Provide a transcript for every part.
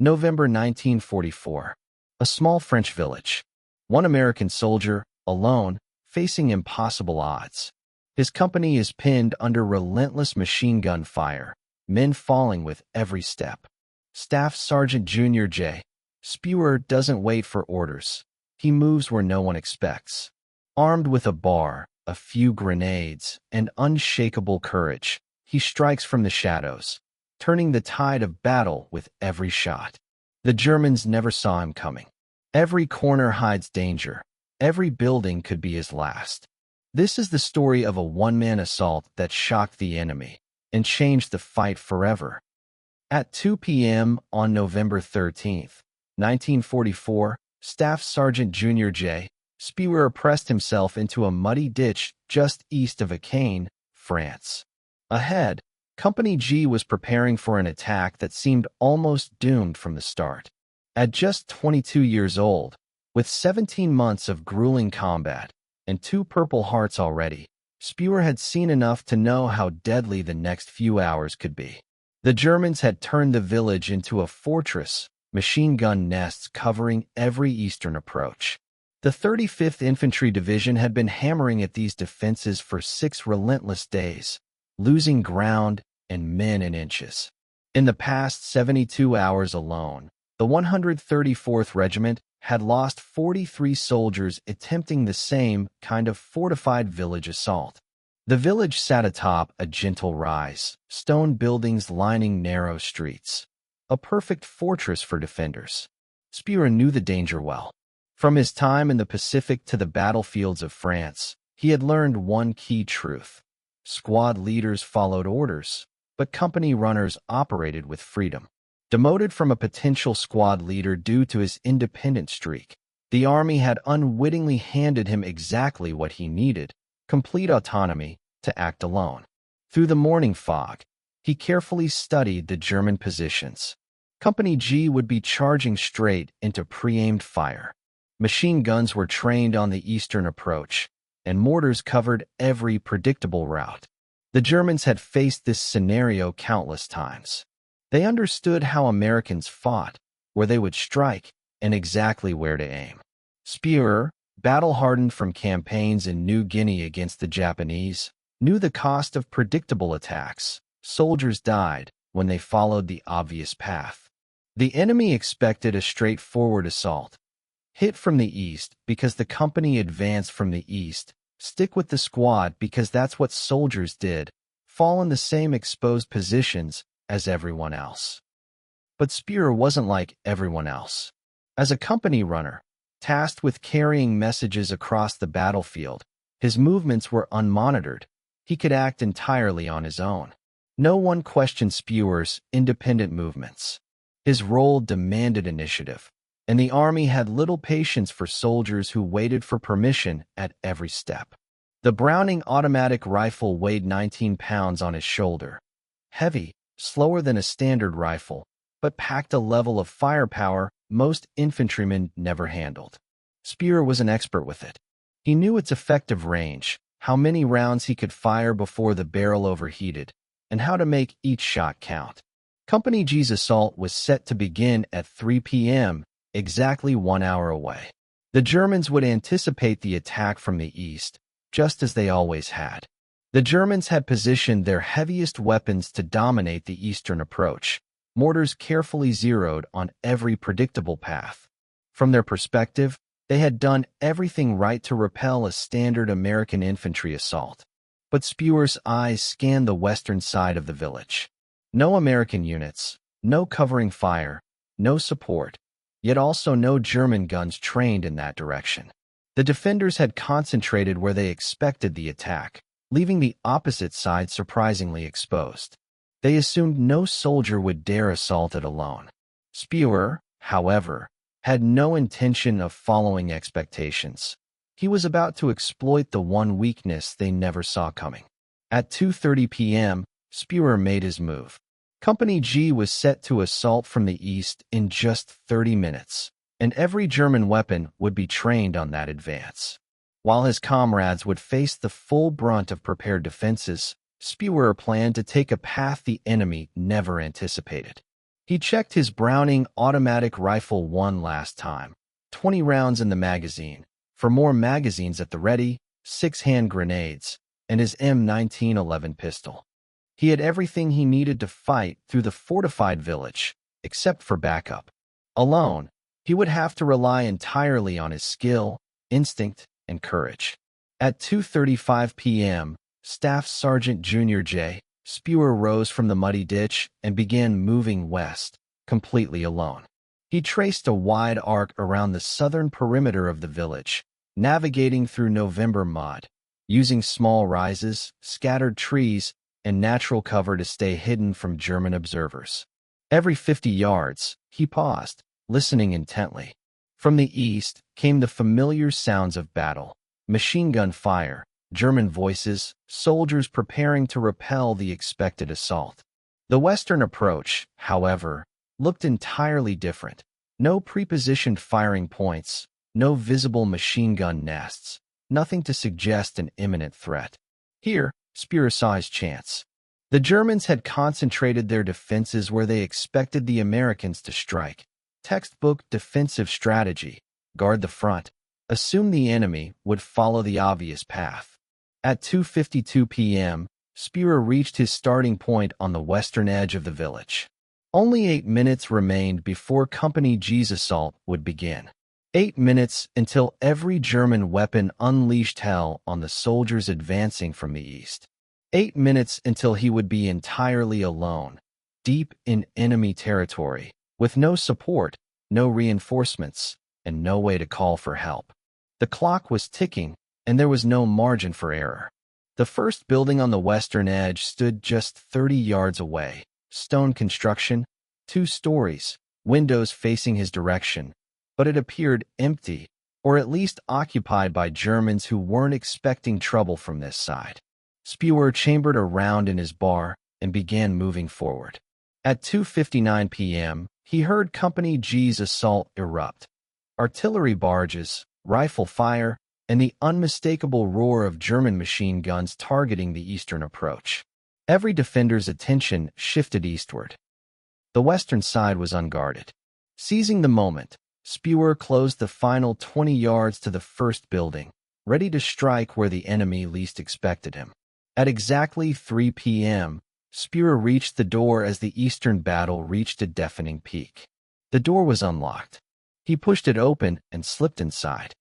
November 1944. A small French village. One American soldier, alone, facing impossible odds. His company is pinned under relentless machine gun fire, men falling with every step. Staff Sergeant Junior J. Spurer doesn't wait for orders. He moves where no one expects. Armed with a bar, a few grenades, and unshakable courage, he strikes from the shadows, turning the tide of battle with every shot. The Germans never saw him coming. Every corner hides danger. Every building could be his last. This is the story of a one-man assault that shocked the enemy and changed the fight forever. At 2 p.m. on November 13, 1944, Staff Sergeant Junior J. Spurer pressed himself into a muddy ditch just east of Caen, France. Ahead, Company G was preparing for an attack that seemed almost doomed from the start. At just 22 years old, with 17 months of grueling combat and 2 Purple Hearts already, Spurer had seen enough to know how deadly the next few hours could be. The Germans had turned the village into a fortress, machine gun nests covering every eastern approach. The 35th Infantry Division had been hammering at these defenses for 6 relentless days, losing ground and men in inches. In the past 72 hours alone, the 134th Regiment had lost 43 soldiers attempting the same kind of fortified village assault. The village sat atop a gentle rise, stone buildings lining narrow streets. A perfect fortress for defenders. Spurer knew the danger well. From his time in the Pacific to the battlefields of France, he had learned one key truth. Squad leaders followed orders, but company runners operated with freedom. Demoted from a potential squad leader due to his independent streak, the army had unwittingly handed him exactly what he needed, complete autonomy to act alone. Through the morning fog, he carefully studied the German positions. Company G would be charging straight into pre-aimed fire. Machine guns were trained on the eastern approach, and mortars covered every predictable route. The Germans had faced this scenario countless times. They understood how Americans fought, where they would strike, and exactly where to aim. Spurer, battle-hardened from campaigns in New Guinea against the Japanese, knew the cost of predictable attacks. Soldiers died when they followed the obvious path. The enemy expected a straightforward assault. Hit from the east because the company advanced from the east. Stick with the squad because that's what soldiers did. Fall in the same exposed positions as everyone else. But Spurer wasn't like everyone else. As a company runner, tasked with carrying messages across the battlefield, his movements were unmonitored. He could act entirely on his own. No one questioned Spurer's independent movements. His role demanded initiative, and the army had little patience for soldiers who waited for permission at every step. The Browning automatic rifle weighed 19 pounds on his shoulder. Heavy, slower than a standard rifle, but packed a level of firepower most infantrymen never handled. Spurer was an expert with it. He knew its effective range, how many rounds he could fire before the barrel overheated, and how to make each shot count. Company G's assault was set to begin at 3 p.m., exactly 1 hour away. The Germans would anticipate the attack from the east, just as they always had. The Germans had positioned their heaviest weapons to dominate the eastern approach, mortars carefully zeroed on every predictable path. From their perspective, they had done everything right to repel a standard American infantry assault. But Spurer's eyes scanned the western side of the village. No American units, no covering fire, no support, yet also no German guns trained in that direction. The defenders had concentrated where they expected the attack, leaving the opposite side surprisingly exposed. They assumed no soldier would dare assault it alone. Spurer, however, had no intention of following expectations. He was about to exploit the one weakness they never saw coming. At 2:30 p.m., Spurer made his move. Company G was set to assault from the east in just 30 minutes, and every German weapon would be trained on that advance. While his comrades would face the full brunt of prepared defenses, Spurer planned to take a path the enemy never anticipated. He checked his Browning automatic rifle one last time. 20 rounds in the magazine. For more magazines at the ready, 6 hand grenades, and his M1911 pistol. He had everything he needed to fight through the fortified village, except for backup. Alone, he would have to rely entirely on his skill, instinct, and courage. At 2:35 p.m., Staff Sergeant Junior J. Spurer rose from the muddy ditch and began moving west, completely alone. He traced a wide arc around the southern perimeter of the village, navigating through November mud, using small rises, scattered trees, and natural cover to stay hidden from German observers. Every 50 yards, he paused, listening intently. From the east came the familiar sounds of battle, machine gun fire, German voices, soldiers preparing to repel the expected assault. The western approach, however, looked entirely different. No prepositioned firing points, no visible machine gun nests, nothing to suggest an imminent threat. Here, Spurer saw his chance. The Germans had concentrated their defenses where they expected the Americans to strike. Textbook defensive strategy: guard the front, assume the enemy would follow the obvious path. At 2:52 p.m., Spurer reached his starting point on the western edge of the village. Only 8 minutes remained before Company G's assault would begin. 8 minutes until every German weapon unleashed hell on the soldiers advancing from the east. 8 minutes until he would be entirely alone, deep in enemy territory, with no support, no reinforcements, and no way to call for help. The clock was ticking, and there was no margin for error. The first building on the western edge stood just 30 yards away. Stone construction, 2 stories, windows facing his direction, but it appeared empty, or at least occupied by Germans who weren't expecting trouble from this side. Spurer chambered a round in his bar and began moving forward. At 2:59 p.m., he heard Company G's assault erupt. Artillery barges, rifle fire, and the unmistakable roar of German machine guns targeting the eastern approach. Every defender's attention shifted eastward. The western side was unguarded. Seizing the moment, Spurer closed the final 20 yards to the first building, ready to strike where the enemy least expected him. At exactly 3 p.m., Spurer reached the door as the eastern battle reached a deafening peak. The door was unlocked. He pushed it open and slipped inside.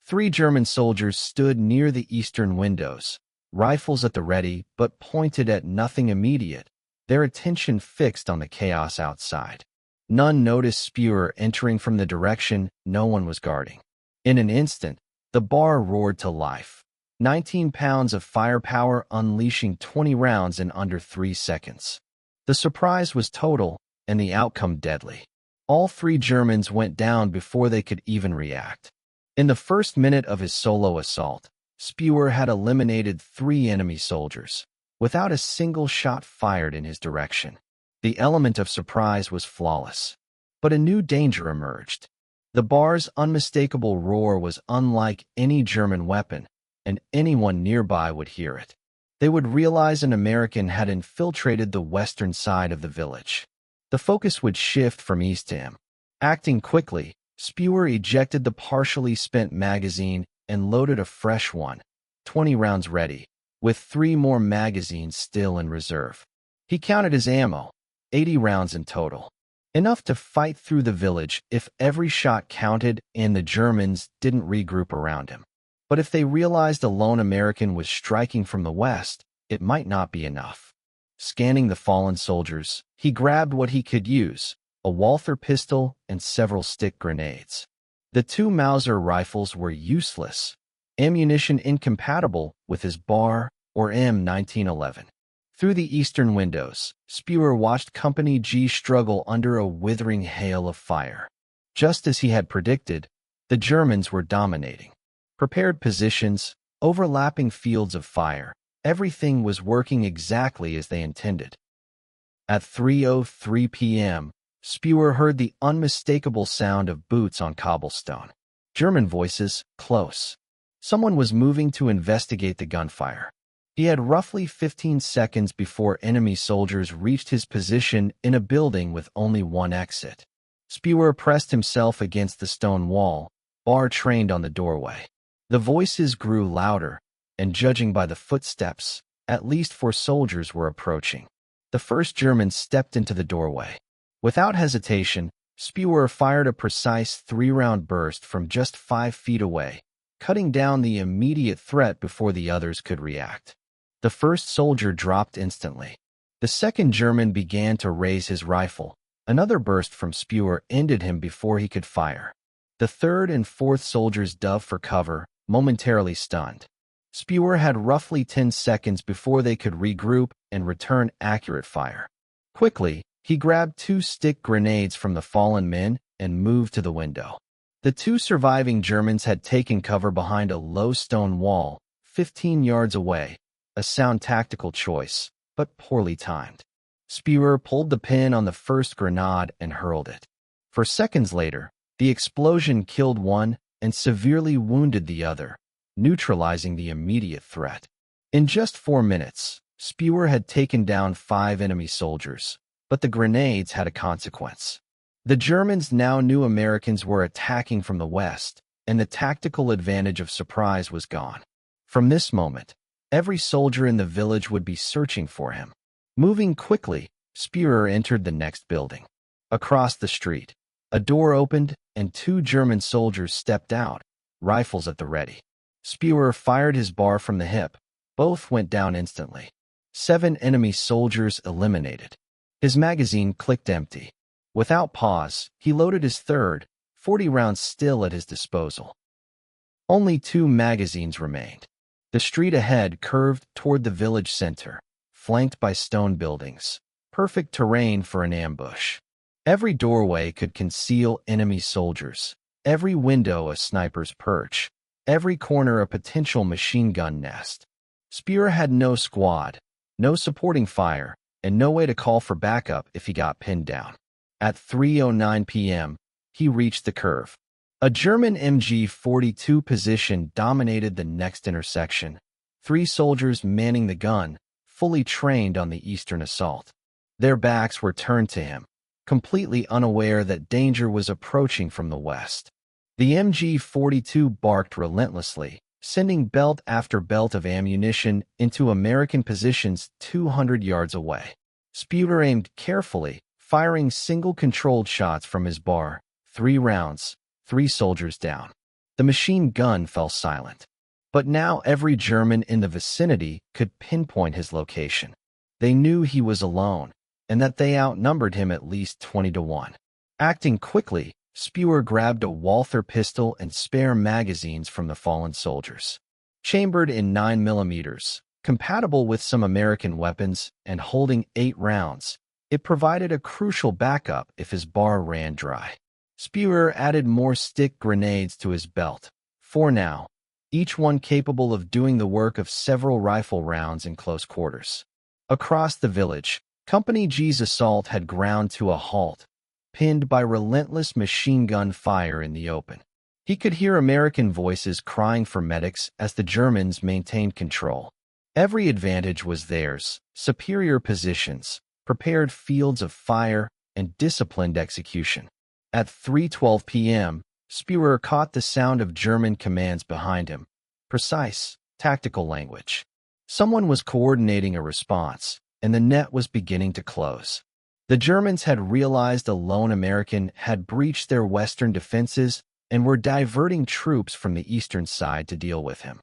3 German soldiers stood near the eastern windows, rifles at the ready but pointed at nothing immediate, their attention fixed on the chaos outside. None noticed Spurer entering from the direction no one was guarding. In an instant, the bar roared to life. 19 pounds of firepower unleashing 20 rounds in under 3 seconds. The surprise was total, and the outcome deadly. All 3 Germans went down before they could even react. In the first minute of his solo assault, Spurer had eliminated 3 enemy soldiers, without a single shot fired in his direction. The element of surprise was flawless. But a new danger emerged. The bar's unmistakable roar was unlike any German weapon, and anyone nearby would hear it. They would realize an American had infiltrated the western side of the village. The focus would shift from east to him. Acting quickly, Spurer ejected the partially spent magazine and loaded a fresh one, 20 rounds ready, with 3 more magazines still in reserve. He counted his ammo, 80 rounds in total. Enough to fight through the village if every shot counted and the Germans didn't regroup around him. But if they realized a lone American was striking from the west, it might not be enough. Scanning the fallen soldiers, he grabbed what he could use, a Walther pistol and several stick grenades. The 2 Mauser rifles were useless, ammunition incompatible with his bar or M1911. Through the eastern windows, Spurer watched Company G struggle under a withering hail of fire. Just as he had predicted, the Germans were dominating. Prepared positions, overlapping fields of fire, everything was working exactly as they intended. At 3:03 p.m., Spurer heard the unmistakable sound of boots on cobblestone. German voices, close. Someone was moving to investigate the gunfire. He had roughly 15 seconds before enemy soldiers reached his position in a building with only one exit. Spurer pressed himself against the stone wall, bar trained on the doorway. The voices grew louder, and judging by the footsteps, at least 4 soldiers were approaching. The first German stepped into the doorway. Without hesitation, Spurer fired a precise 3-round burst from just 5 feet away, cutting down the immediate threat before the others could react. The first soldier dropped instantly. The second German began to raise his rifle. Another burst from Spurer ended him before he could fire. The third and fourth soldiers dove for cover, momentarily stunned. Spurer had roughly 10 seconds before they could regroup and return accurate fire. Quickly, he grabbed 2 stick grenades from the fallen men and moved to the window. The 2 surviving Germans had taken cover behind a low stone wall, 15 yards away, a sound tactical choice, but poorly timed. Spurer pulled the pin on the first grenade and hurled it. For seconds later, the explosion killed one and severely wounded the other, neutralizing the immediate threat. In just 4 minutes, Spurer had taken down 5 enemy soldiers, but the grenades had a consequence. The Germans now knew Americans were attacking from the west, and the tactical advantage of surprise was gone. From this moment, every soldier in the village would be searching for him. Moving quickly, Spurer entered the next building. Across the street, a door opened and 2 German soldiers stepped out, rifles at the ready. Spurer fired his bar from the hip. Both went down instantly. 7 enemy soldiers eliminated. His magazine clicked empty. Without pause, he loaded his third, 40 rounds still at his disposal. Only 2 magazines remained. The street ahead curved toward the village center, flanked by stone buildings, perfect terrain for an ambush. Every doorway could conceal enemy soldiers, every window a sniper's perch, every corner a potential machine gun nest. Spurer had no squad, no supporting fire, and no way to call for backup if he got pinned down. At 3:09 p.m., he reached the curve. A German MG-42 position dominated the next intersection, 3 soldiers manning the gun, fully trained on the eastern assault. Their backs were turned to him, completely unaware that danger was approaching from the west. The MG-42 barked relentlessly, sending belt after belt of ammunition into American positions 200 yards away. Spurer aimed carefully, firing single controlled shots from his bar, 3 rounds, 3 soldiers down. The machine gun fell silent. But now every German in the vicinity could pinpoint his location. They knew he was alone, and that they outnumbered him at least 20-1. Acting quickly, Spurer grabbed a Walther pistol and spare magazines from the fallen soldiers. Chambered in 9mm, compatible with some American weapons and holding 8 rounds, it provided a crucial backup if his bar ran dry. Spurer added more stick grenades to his belt, 4 now, each one capable of doing the work of several rifle rounds in close quarters. Across the village, Company G's assault had ground to a halt, pinned by relentless machine gun fire in the open. He could hear American voices crying for medics as the Germans maintained control. Every advantage was theirs: superior positions, prepared fields of fire, and disciplined execution. At 3:12 p.m., Spurer caught the sound of German commands behind him. Precise, tactical language. Someone was coordinating a response, and the net was beginning to close. The Germans had realized a lone American had breached their western defenses and were diverting troops from the eastern side to deal with him.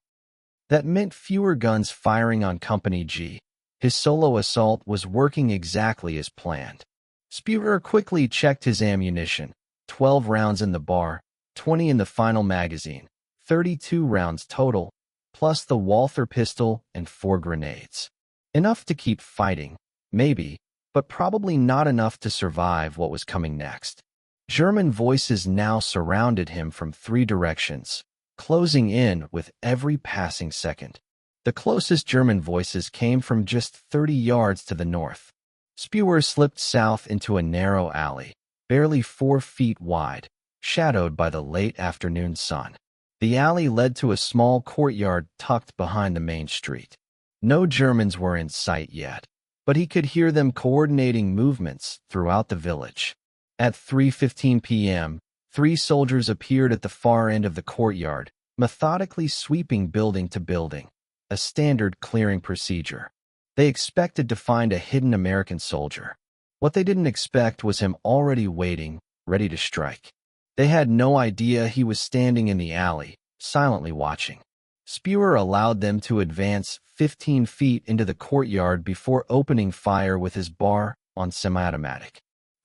That meant fewer guns firing on Company G. His solo assault was working exactly as planned. Spurer quickly checked his ammunition: 12 rounds in the bar, 20 in the final magazine, 32 rounds total, plus the Walther pistol and 4 grenades. Enough to keep fighting, maybe, but probably not enough to survive what was coming next. German voices now surrounded him from 3 directions, closing in with every passing second. The closest German voices came from just 30 yards to the north. Spurer slipped south into a narrow alley, barely 4 feet wide, shadowed by the late afternoon sun. The alley led to a small courtyard tucked behind the main street. No Germans were in sight yet, but he could hear them coordinating movements throughout the village. At 3:15 p.m., 3 soldiers appeared at the far end of the courtyard, methodically sweeping building to building, a standard clearing procedure. They expected to find a hidden American soldier. What they didn't expect was him already waiting, ready to strike. They had no idea he was standing in the alley, silently watching. Spurer allowed them to advance 15 feet into the courtyard before opening fire with his bar on semi-automatic.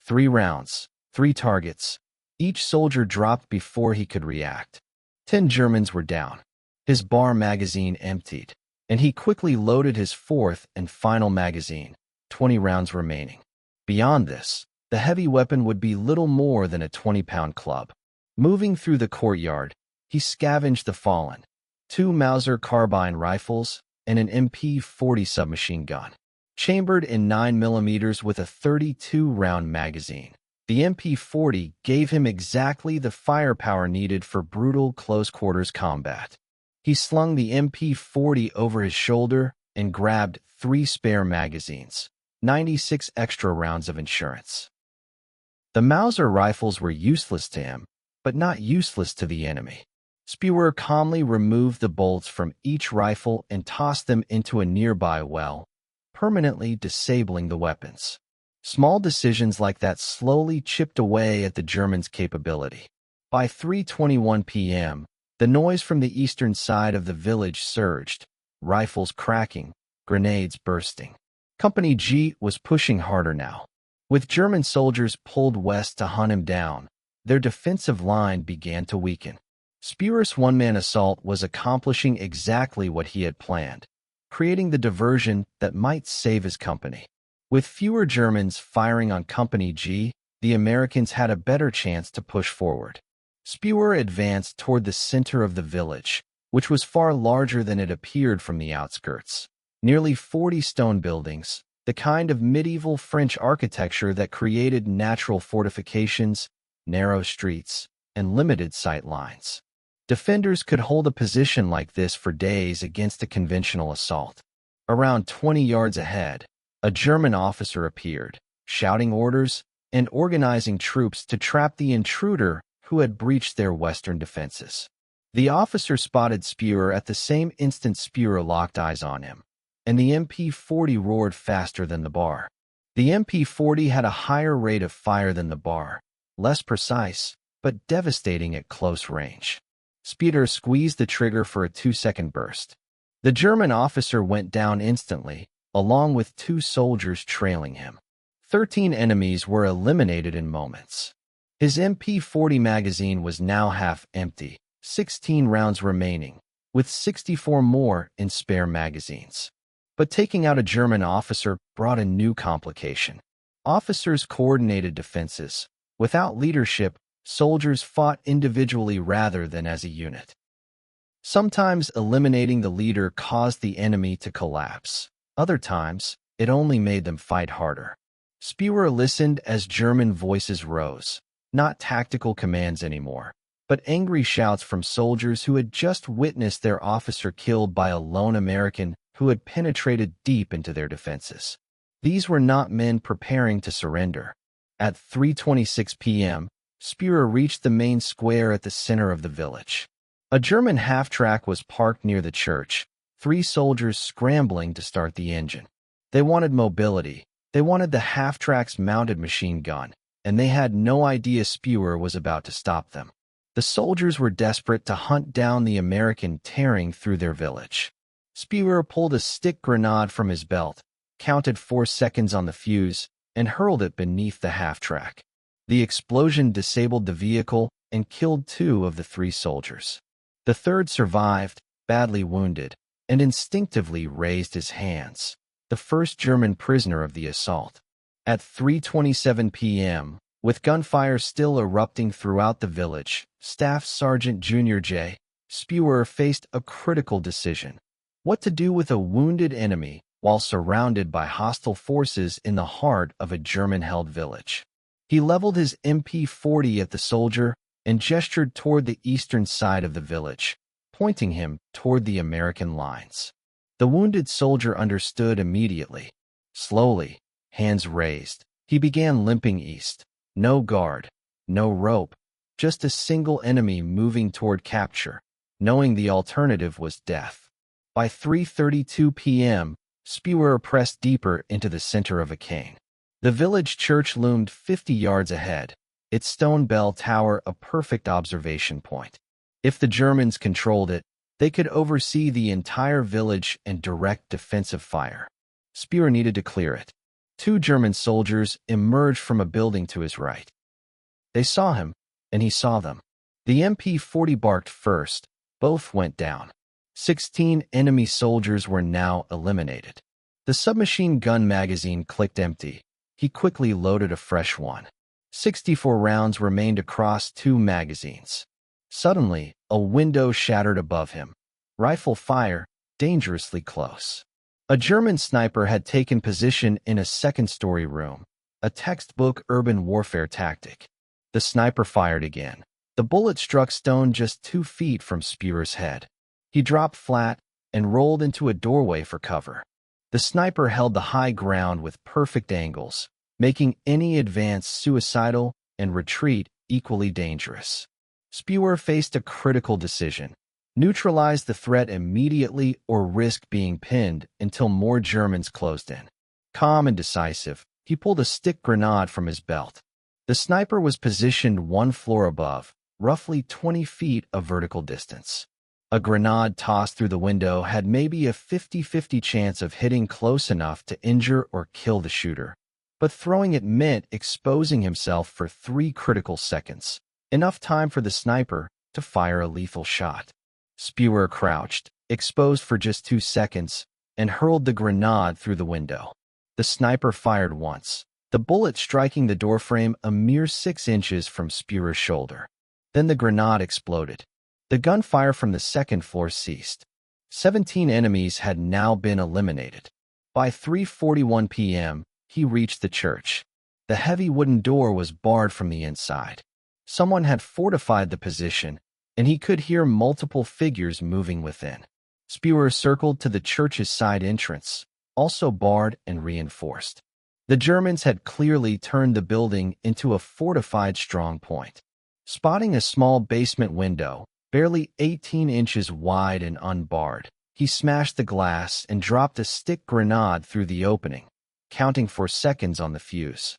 3 rounds, 3 targets. Each soldier dropped before he could react. 10 Germans were down. His bar magazine emptied, and he quickly loaded his 4th and final magazine, 20 rounds remaining. Beyond this, the heavy weapon would be little more than a 20-pound club. Moving through the courtyard, he scavenged the fallen, 2 Mauser carbine rifles and an MP-40 submachine gun, chambered in 9mm with a 32-round magazine. The MP-40 gave him exactly the firepower needed for brutal close-quarters combat. He slung the MP-40 over his shoulder and grabbed 3 spare magazines, 96 extra rounds of insurance. The Mauser rifles were useless to him, but not useless to the enemy. Spurer calmly removed the bolts from each rifle and tossed them into a nearby well, permanently disabling the weapons. Small decisions like that slowly chipped away at the Germans' capability. By 3:21 p.m., the noise from the eastern side of the village surged, rifles cracking, grenades bursting. Company G was pushing harder now. With German soldiers pulled west to hunt him down, their defensive line began to weaken. Spurer's one-man assault was accomplishing exactly what he had planned, creating the diversion that might save his company. With fewer Germans firing on Company G, the Americans had a better chance to push forward. Spurer advanced toward the center of the village, which was far larger than it appeared from the outskirts. Nearly 40 stone buildings, the kind of medieval French architecture that created natural fortifications, narrow streets, and limited sight lines. Defenders could hold a position like this for days against a conventional assault. Around 20 yards ahead, a German officer appeared, shouting orders and organizing troops to trap the intruder who had breached their western defenses. The officer spotted Spurer at the same instant. Spurer locked eyes on him, and the MP-40 roared faster than the bar. The MP-40 had a higher rate of fire than the bar, less precise, but devastating at close range. Spurer squeezed the trigger for a 2-second burst. The German officer went down instantly, along with 2 soldiers trailing him. 13 enemies were eliminated in moments. His MP-40 magazine was now half empty, 16 rounds remaining, with 64 more in spare magazines. But taking out a German officer brought a new complication. Officers coordinated defenses. Without leadership, soldiers fought individually rather than as a unit. Sometimes eliminating the leader caused the enemy to collapse. Other times, it only made them fight harder. Spurer listened as German voices rose, not tactical commands anymore, but angry shouts from soldiers who had just witnessed their officer killed by a lone American who had penetrated deep into their defenses. These were not men preparing to surrender. At 3:26 p.m., Spurer reached the main square at the center of the village. A German half-track was parked near the church, 3 soldiers scrambling to start the engine. They wanted mobility. They wanted the half-track's mounted machine gun, and they had no idea Spurer was about to stop them. The soldiers were desperate to hunt down the American tearing through their village. Spurer pulled a stick grenade from his belt, counted 4 seconds on the fuse, and hurled it beneath the half-track. The explosion disabled the vehicle and killed 2 of the 3 soldiers. The third survived, badly wounded, and instinctively raised his hands, the first German prisoner of the assault. At 3:27 p.m., with gunfire still erupting throughout the village, Staff Sergeant Jr. J. Spurer faced a critical decision: what to do with a wounded enemy while surrounded by hostile forces in the heart of a German-held village. He leveled his MP-40 at the soldier and gestured toward the eastern side of the village, pointing him toward the American lines. The wounded soldier understood immediately. Slowly, hands raised, he began limping east. No guard, no rope, just a single enemy moving toward capture, knowing the alternative was death. By 3:32 p.m., Spurer pressed deeper into the center of a cane. The village church loomed 50 yards ahead, its stone bell tower a perfect observation point. If the Germans controlled it, they could oversee the entire village and direct defensive fire. Spurer needed to clear it. 2 German soldiers emerged from a building to his right. They saw him, and he saw them. The MP-40 barked first. Both went down. 16 enemy soldiers were now eliminated. The submachine gun magazine clicked empty. He quickly loaded a fresh one. 64 rounds remained across 2 magazines. Suddenly, a window shattered above him. Rifle fire, dangerously close. A German sniper had taken position in a second-story room, a textbook urban warfare tactic. The sniper fired again. The bullet struck stone just 2 feet from Spurer's head. He dropped flat and rolled into a doorway for cover. The sniper held the high ground with perfect angles, making any advance suicidal and retreat equally dangerous. Spurer faced a critical decision: neutralize the threat immediately or risk being pinned until more Germans closed in. Calm and decisive, he pulled a stick grenade from his belt. The sniper was positioned 1 floor above, roughly 20 feet of vertical distance. A grenade tossed through the window had maybe a 50-50 chance of hitting close enough to injure or kill the shooter. But throwing it meant exposing himself for 3 critical seconds, enough time for the sniper to fire a lethal shot. Spurer crouched, exposed for just 2 seconds, and hurled the grenade through the window. The sniper fired once, the bullet striking the doorframe a mere 6 inches from Spurer's shoulder. Then the grenade exploded. The gunfire from the second floor ceased. 17 enemies had now been eliminated. By 3:41 p.m., he reached the church. The heavy wooden door was barred from the inside. Someone had fortified the position, and he could hear multiple figures moving within. Spurer circled to the church's side entrance, also barred and reinforced. The Germans had clearly turned the building into a fortified strong point. Spotting a small basement window, barely 18 inches wide and unbarred, he smashed the glass and dropped a stick grenade through the opening, counting for seconds on the fuse.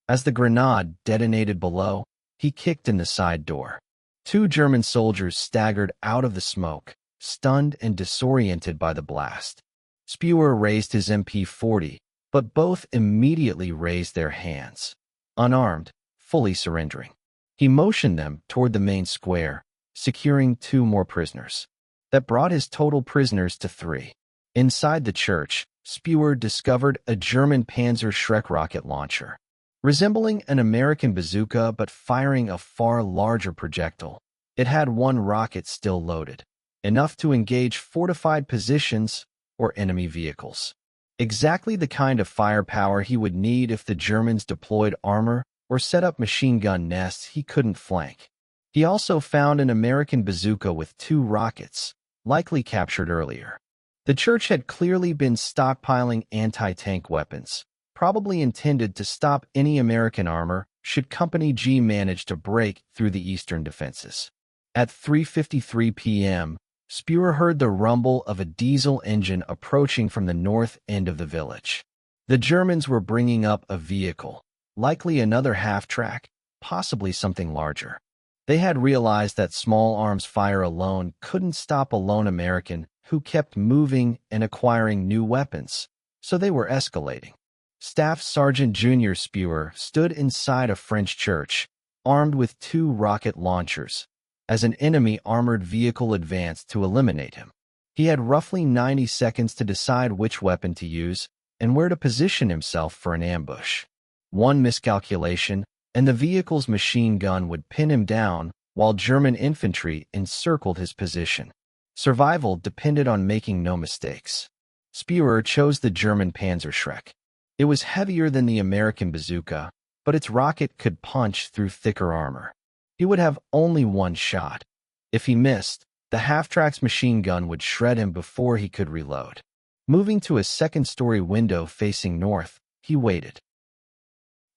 As the grenade detonated below, he kicked in the side door. 2 German soldiers staggered out of the smoke, stunned and disoriented by the blast. Spurer raised his MP-40, but both immediately raised their hands. Unarmed, fully surrendering. He motioned them toward the main square, securing 2 more prisoners. That brought his total prisoners to 3. Inside the church, Spurer discovered a German Panzerschreck rocket launcher. Resembling an American bazooka but firing a far larger projectile, it had 1 rocket still loaded, enough to engage fortified positions or enemy vehicles. Exactly the kind of firepower he would need if the Germans deployed armor or set up machine gun nests he couldn't flank. He also found an American bazooka with 2 rockets, likely captured earlier. The church had clearly been stockpiling anti-tank weapons, probably intended to stop any American armor should Company G manage to break through the eastern defenses. At 3:53 p.m., Spurer heard the rumble of a diesel engine approaching from the north end of the village. The Germans were bringing up a vehicle, likely another half-track, possibly something larger. They had realized that small arms fire alone couldn't stop a lone American who kept moving and acquiring new weapons, so they were escalating. Staff Sergeant Junior Spurer stood inside a French church, armed with 2 rocket launchers, as an enemy armored vehicle advanced to eliminate him. He had roughly 90 seconds to decide which weapon to use and where to position himself for an ambush. One miscalculation, and the vehicle's machine gun would pin him down while German infantry encircled his position. Survival depended on making no mistakes. Spurer chose the German Panzerschreck. It was heavier than the American bazooka, but its rocket could punch through thicker armor. He would have only 1 shot. If he missed, The half-track's machine gun would shred him before he could reload. Moving to a second-story window facing north, he waited.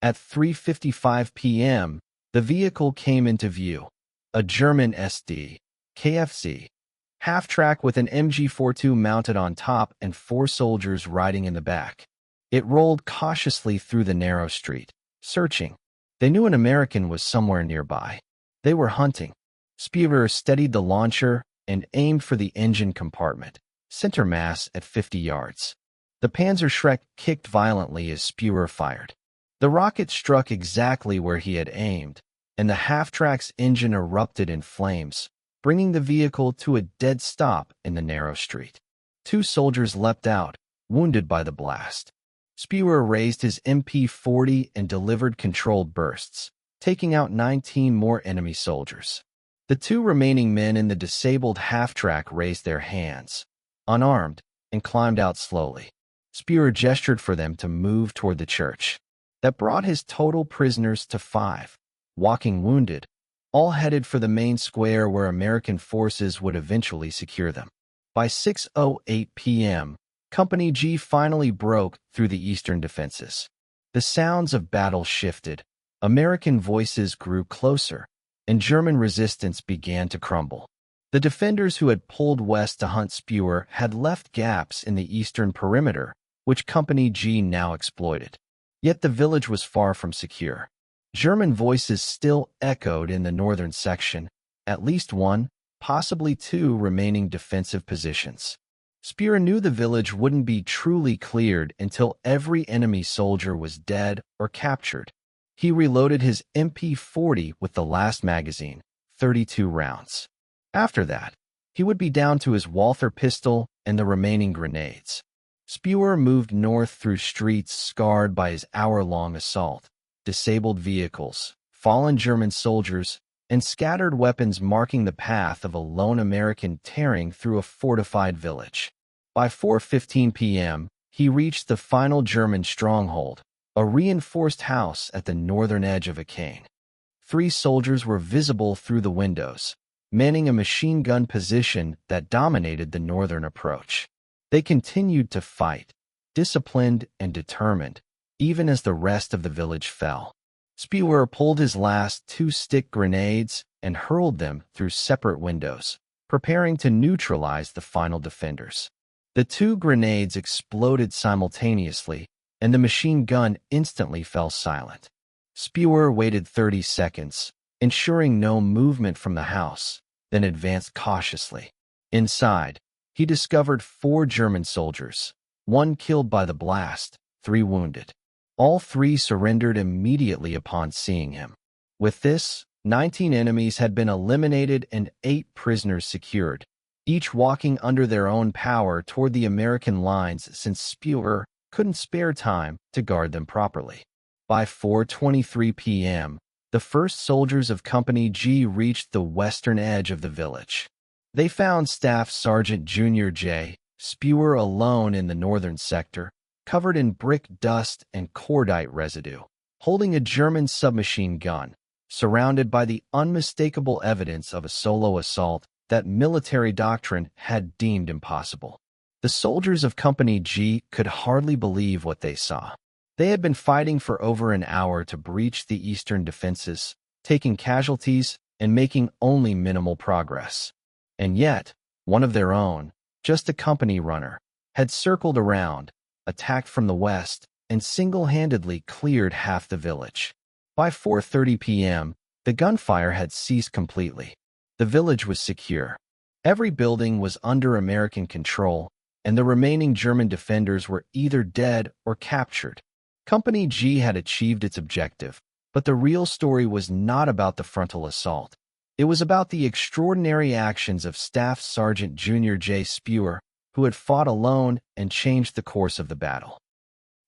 At 3:55 p.m., the vehicle came into view. A German SD, KFC, half-track with an MG42 mounted on top and 4 soldiers riding in the back. It rolled cautiously through the narrow street, searching. They knew an American was somewhere nearby. They were hunting. Spurer steadied the launcher and aimed for the engine compartment, center mass at 50 yards. The Panzerschreck kicked violently as Spurer fired. The rocket struck exactly where he had aimed, and the half-track's engine erupted in flames, bringing the vehicle to a dead stop in the narrow street. 2 soldiers leapt out, wounded by the blast. Spurer raised his MP40 and delivered controlled bursts, taking out 19 more enemy soldiers. The 2 remaining men in the disabled half-track raised their hands, unarmed, and climbed out slowly. Spurer gestured for them to move toward the church. That brought his total prisoners to 5, walking wounded, all headed for the main square where American forces would eventually secure them. By 6:08 p.m., Company G finally broke through the eastern defenses. The sounds of battle shifted, American voices grew closer, and German resistance began to crumble. The defenders who had pulled west to hunt Spurer had left gaps in the eastern perimeter, which Company G now exploited. Yet the village was far from secure. German voices still echoed in the northern section, at least 1, possibly 2 remaining defensive positions. Spurer knew the village wouldn't be truly cleared until every enemy soldier was dead or captured. He reloaded his MP40 with the last magazine, 32 rounds. After that, he would be down to his Walther pistol and the remaining grenades. Spurer moved north through streets scarred by his hour-long assault, disabled vehicles, fallen German soldiers, and scattered weapons marking the path of a lone American tearing through a fortified village. By 4:15 p.m., he reached the final German stronghold, a reinforced house at the northern edge of a cane. 3 soldiers were visible through the windows, manning a machine gun position that dominated the northern approach. They continued to fight, disciplined and determined, even as the rest of the village fell. Spurer pulled his last 2 stick grenades and hurled them through separate windows, preparing to neutralize the final defenders. The 2 grenades exploded simultaneously, and the machine gun instantly fell silent. Spurer waited 30 seconds, ensuring no movement from the house, then advanced cautiously. Inside, he discovered 4 German soldiers, 1 killed by the blast, 3 wounded. All 3 surrendered immediately upon seeing him. With this, 19 enemies had been eliminated and 8 prisoners secured, each walking under their own power toward the American lines since Spurer couldn't spare time to guard them properly. By 4:23 p.m., the first soldiers of Company G reached the western edge of the village. They found Staff Sergeant Junior J. Spurer alone in the northern sector, covered in brick dust and cordite residue, holding a German submachine gun, surrounded by the unmistakable evidence of a solo assault that military doctrine had deemed impossible. The soldiers of Company G could hardly believe what they saw. They had been fighting for over an hour to breach the eastern defenses, taking casualties and making only minimal progress. And yet, one of their own, just a company runner, had circled around, attacked from the west, and single-handedly cleared half the village. By 4:30 p.m., the gunfire had ceased completely. The village was secure. Every building was under American control, and the remaining German defenders were either dead or captured. Company G had achieved its objective, but the real story was not about the frontal assault. It was about the extraordinary actions of Staff Sergeant Junior J. Spurer, who had fought alone and changed the course of the battle.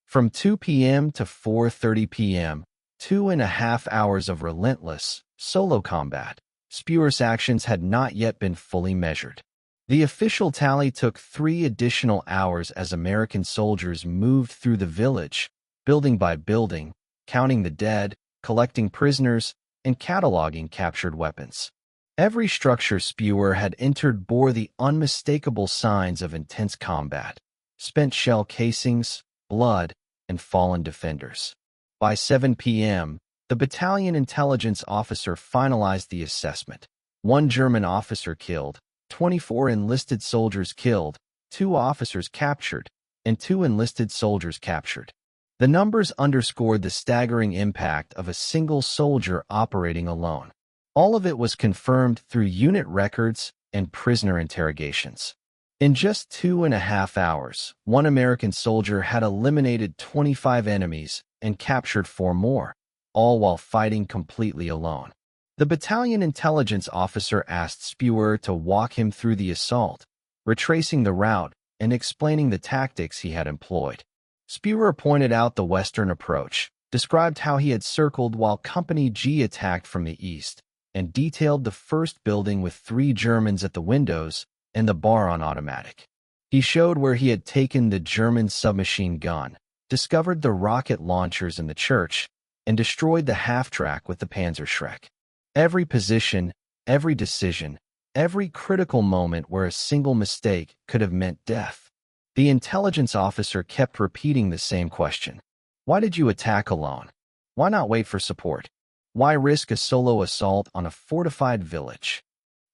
From 2 p.m. to 4:30 p.m., 2.5 hours of relentless, solo combat. Spurer's actions had not yet been fully measured. The official tally took 3 additional hours as American soldiers moved through the village, building by building, counting the dead, collecting prisoners, and cataloging captured weapons. Every structure Spurer had entered bore the unmistakable signs of intense combat: spent shell casings, blood, and fallen defenders. By 7 p.m., the battalion intelligence officer finalized the assessment. 1 German officer killed, 24 enlisted soldiers killed, 2 officers captured, and 2 enlisted soldiers captured. The numbers underscored the staggering impact of a single soldier operating alone. All of it was confirmed through unit records and prisoner interrogations. In just 2.5 hours, 1 American soldier had eliminated 25 enemies and captured 4 more, all while fighting completely alone. The battalion intelligence officer asked Spurer to walk him through the assault, retracing the route and explaining the tactics he had employed. Spurer pointed out the Western approach, described how he had circled while Company G attacked from the east, and detailed the first building with 3 Germans at the windows and the bar on automatic. He showed where he had taken the German submachine gun, discovered the rocket launchers in the church, and destroyed the halftrack with the Panzerschreck. Every position, every decision, every critical moment where a single mistake could have meant death. The intelligence officer kept repeating the same question. Why did you attack alone? Why not wait for support? Why risk a solo assault on a fortified village?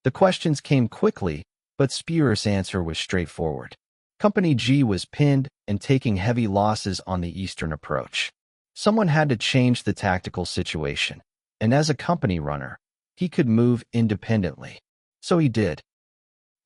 The questions came quickly, but Spurer's answer was straightforward. Company G was pinned and taking heavy losses on the eastern approach. Someone had to change the tactical situation, and as a company runner, he could move independently. So he did.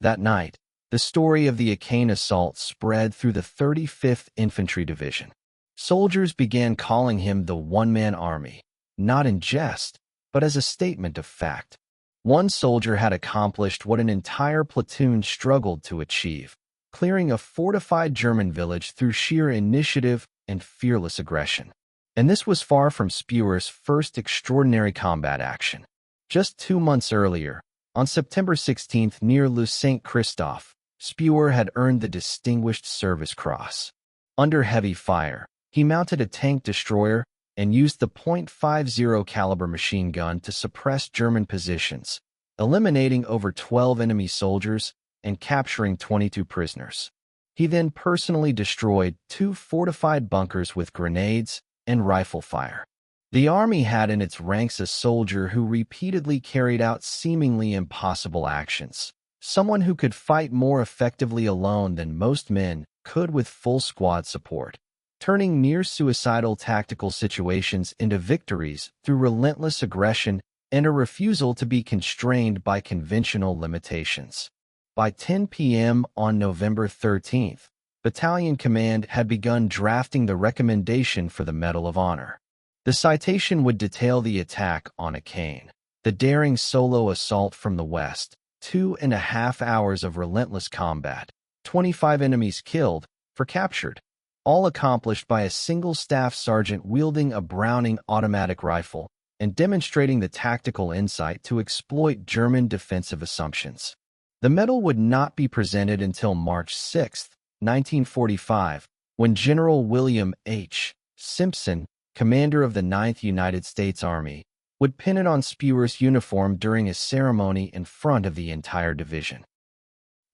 That night, the story of the Akane assault spread through the 35th Infantry Division. Soldiers began calling him the one-man army, not in jest, but as a statement of fact. One soldier had accomplished what an entire platoon struggled to achieve, clearing a fortified German village through sheer initiative and fearless aggression. And this was far from Spurer's first extraordinary combat action. Just 2 months earlier, on September 16th near Le Saint-Christophe, Spurer had earned the Distinguished Service Cross. Under heavy fire, he mounted a tank destroyer and used the .50 caliber machine gun to suppress German positions, eliminating over 12 enemy soldiers and capturing 22 prisoners. He then personally destroyed 2 fortified bunkers with grenades and rifle fire. The army had in its ranks a soldier who repeatedly carried out seemingly impossible actions, someone who could fight more effectively alone than most men could with full squad support, turning near-suicidal tactical situations into victories through relentless aggression and a refusal to be constrained by conventional limitations. By 10 p.m. on November 13th, Battalion Command had begun drafting the recommendation for the Medal of Honor. The citation would detail the attack on Akane, the daring solo assault from the west, 2.5 hours of relentless combat, 25 enemies killed, 4 captured, all accomplished by a single staff sergeant wielding a Browning automatic rifle and demonstrating the tactical insight to exploit German defensive assumptions. The medal would not be presented until March 6, 1945, when General William H. Simpson, commander of the 9th United States Army, would pin it on Spurer's uniform during a ceremony in front of the entire division.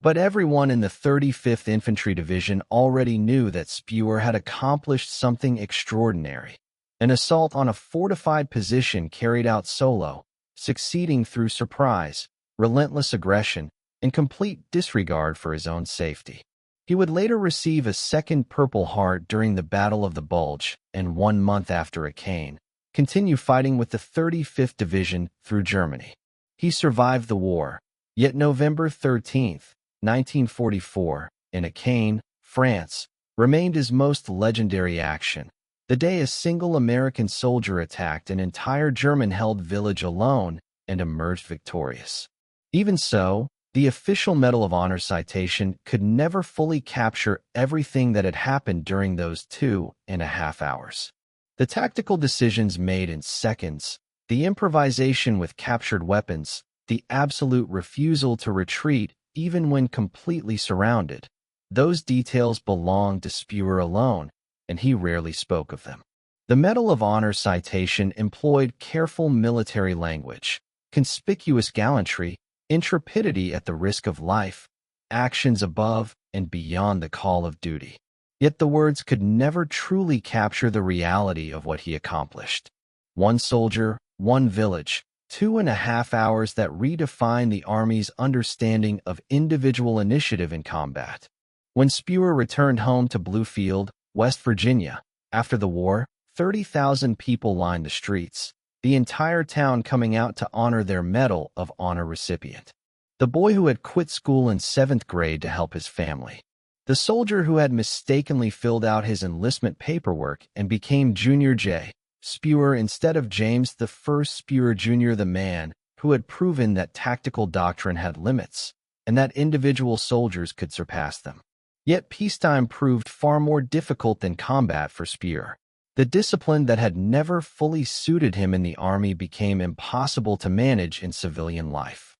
But everyone in the 35th Infantry Division already knew that Spurer had accomplished something extraordinary, an assault on a fortified position carried out solo, succeeding through surprise, relentless aggression, and complete disregard for his own safety. He would later receive a second Purple Heart during the Battle of the Bulge, and 1 month after Akane, continue fighting with the 35th Division through Germany. He survived the war, yet November 13, 1944, in Akane, France, remained his most legendary action, the day a single American soldier attacked an entire German-held village alone and emerged victorious. Even so, the official Medal of Honor citation could never fully capture everything that had happened during those 2.5 hours. The tactical decisions made in seconds, the improvisation with captured weapons, the absolute refusal to retreat even when completely surrounded, those details belonged to Spurer alone, and he rarely spoke of them. The Medal of Honor citation employed careful military language, conspicuous gallantry, intrepidity at the risk of life, actions above and beyond the call of duty. Yet the words could never truly capture the reality of what he accomplished. One soldier, one village, 2.5 hours that redefined the Army's understanding of individual initiative in combat. When Spurer returned home to Bluefield, West Virginia, after the war, 30,000 people lined the streets, the entire town coming out to honor their Medal of Honor recipient. The boy who had quit school in 7th grade to help his family. The soldier who had mistakenly filled out his enlistment paperwork and became Junior J. Spurer instead of James I Spurer Jr., the man who had proven that tactical doctrine had limits and that individual soldiers could surpass them. Yet peacetime proved far more difficult than combat for Spurer. The discipline that had never fully suited him in the Army became impossible to manage in civilian life.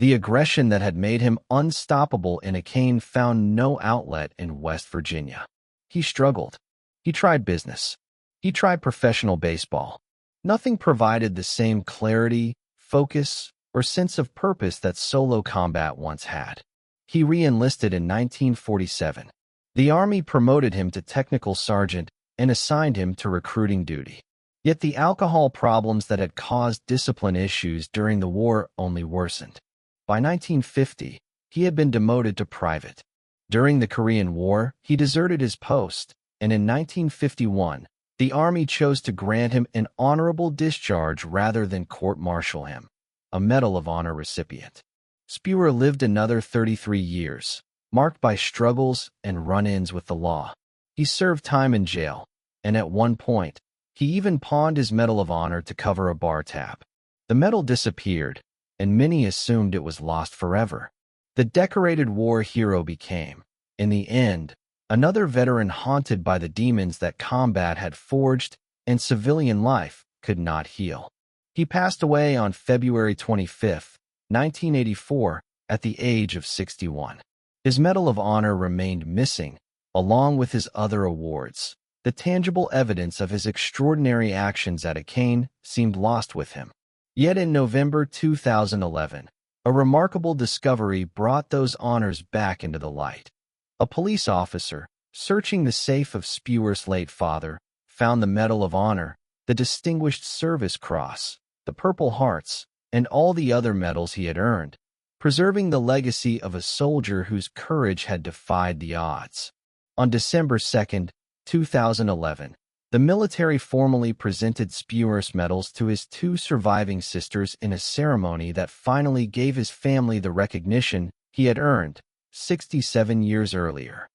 The aggression that had made him unstoppable in a cane found no outlet in West Virginia. He struggled. He tried business. He tried professional baseball. Nothing provided the same clarity, focus, or sense of purpose that solo combat once had. He re-enlisted in 1947. The Army promoted him to technical sergeant and assigned him to recruiting duty. Yet the alcohol problems that had caused discipline issues during the war only worsened. By 1950, he had been demoted to private. During the Korean War, he deserted his post, and in 1951, the Army chose to grant him an honorable discharge rather than court-martial him, a Medal of Honor recipient. Spurer lived another 33 years, marked by struggles and run-ins with the law. He served time in jail, and at one point, he even pawned his Medal of Honor to cover a bar tab. The medal disappeared, and many assumed it was lost forever. The decorated war hero became, in the end, another veteran haunted by the demons that combat had forged and civilian life could not heal. He passed away on February 25, 1984, at the age of 61. His Medal of Honor remained missing, along with his other awards. The tangible evidence of his extraordinary actions at a cane seemed lost with him. Yet in November 2011, a remarkable discovery brought those honors back into the light. A police officer, searching the safe of Spurer's late father, found the Medal of Honor, the Distinguished Service Cross, the Purple Hearts, and all the other medals he had earned, preserving the legacy of a soldier whose courage had defied the odds. On December 2, 2011, the military formally presented Spurer's medals to his two surviving sisters in a ceremony that finally gave his family the recognition he had earned 67 years earlier.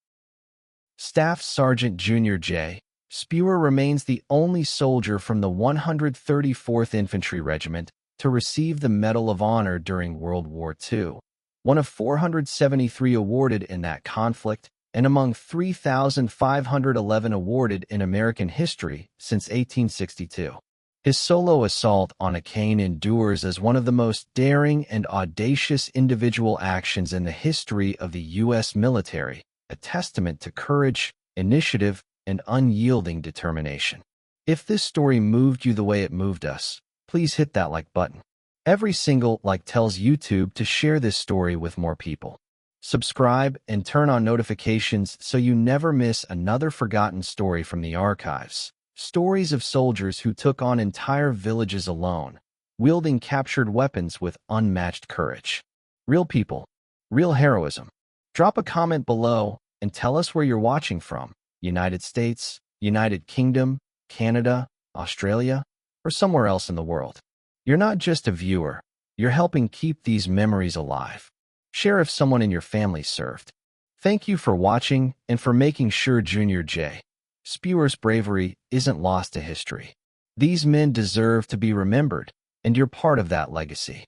Staff Sergeant Junior J. Spurer remains the only soldier from the 134th Infantry Regiment to receive the Medal of Honor during World War II, one of 473 awarded in that conflict and among 3,511 awarded in American history since 1862. His solo assault on a cane endures as one of the most daring and audacious individual actions in the history of the U.S. military, a testament to courage, initiative, and unyielding determination. If this story moved you the way it moved us, please hit that like button. Every single like tells YouTube to share this story with more people. Subscribe and turn on notifications so you never miss another forgotten story from the archives. Stories of soldiers who took on entire villages alone, wielding captured weapons with unmatched courage. Real people, real heroism. Drop a comment below and tell us where you're watching from. United States, United Kingdom, Canada, Australia, or somewhere else in the world. You're not just a viewer, you're helping keep these memories alive. Share if someone in your family served. Thank you for watching and for making sure Junior J. Spurer's bravery isn't lost to history. These men deserve to be remembered, and you're part of that legacy.